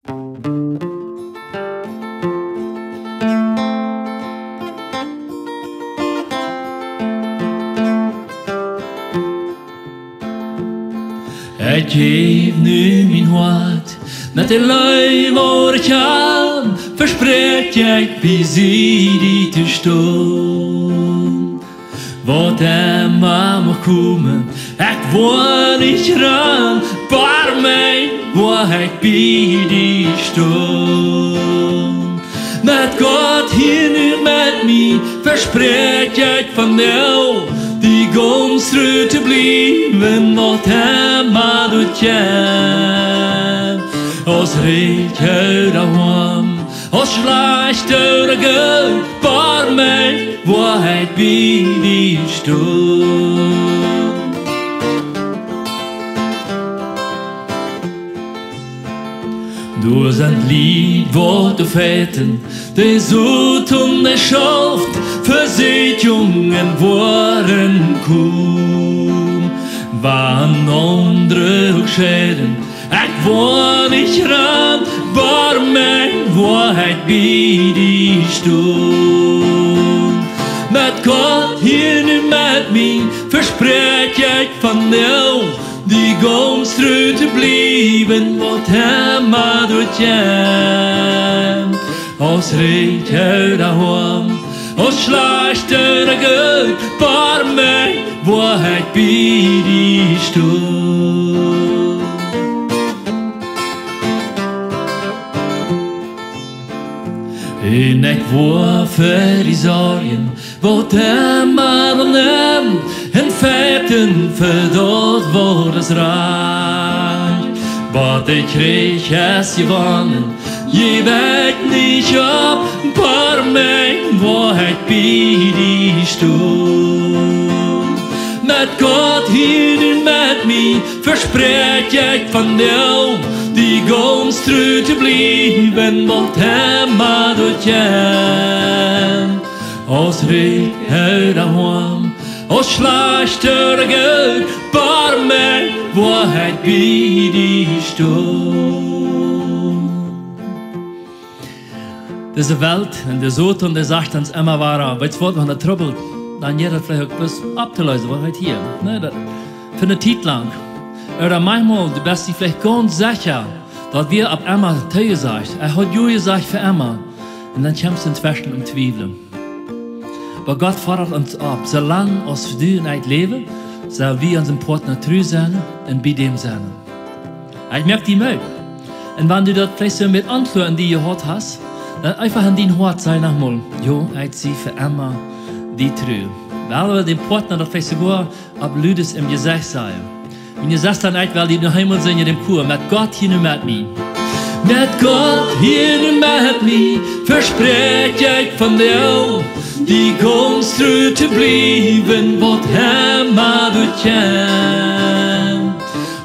Ik geef nu mijn hart met de lui waar ik aan, verspreek ik bij die te staan. Wat immer mag komen, ik wil niet ran, bij mij waar ik bij die staan. Met God hier nu met mij, verspreek ik van jou, die gans terug te blijven, wat immer doet je. Als reed uit de ham, als slecht uit de geld, bij mij waar hij bij die stond. Door zijn lied wordt de feiten, de zoet und de schaft, verzet jong en worden koem. Waren andere gescheiden, ik word niet ran, bij mij waar hij bij die stond. Met God hier nu met mij, verspreek ik van jou, die gans terug te blijven, wat immer doet je. Als reed uit de ham, als slecht uit de geld, bij mij waar hij bij die stond. En ik word voor die zorgen, wat immer dan hem, en feiten verdord wordt het raar. Wat ik kreeg is gewonnen, je weet niet op, bij mij waar ik bij die stond. Met God hier nu met mij, verspreek ik van jou, die gans terug te blijven, wat immer doet je. Als reed uit de ham, als slecht uit de geld, bij mij waar hij bij die stond. Diese Welt und der Sohn und der sagt uns immer wahr, weil es wird noch eine Trouble, dann jeder vielleicht auch bloß abzulösen, was halt hier, ne, das, für eine Zeit lang. Oder manchmal, du bist dir vielleicht ganz sicher, dass wir ab einmal Teil sagt, hat Julia gesagt für immer, und dann kommst du inzwischen im Zweifeln. Aber Gott fordert uns ab, solange als du in ein Leben, soll wir unseren Partner treu sein und bei dem sein. Ich merke die Mühe. Und wenn du das vielleicht so mit Antworten, die du gehört hast, dann einfach an dein Hort sei nochmal, jo, ich sie für immer die treu. Weil dem Partner das vielleicht sogar ab Lüdes im Gesicht sei. Und ihr sagt dann echt, weil die daheim sind in dem Chor, mit Gott hier nur mit mir. Met God hier nu met mij, verspreek ik van jou, die gans terug te blijven, wat immer doet je.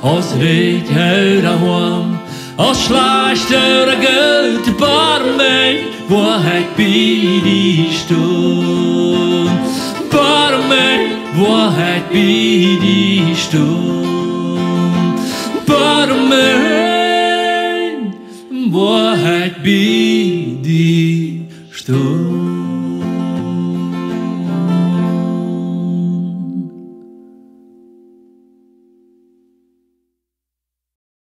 Als reed uit de ham, als slecht uit de geld, bij mij waar ik bij die stond. Bij mij waar ik bij die stond. Bij mij waar ik bij die stond.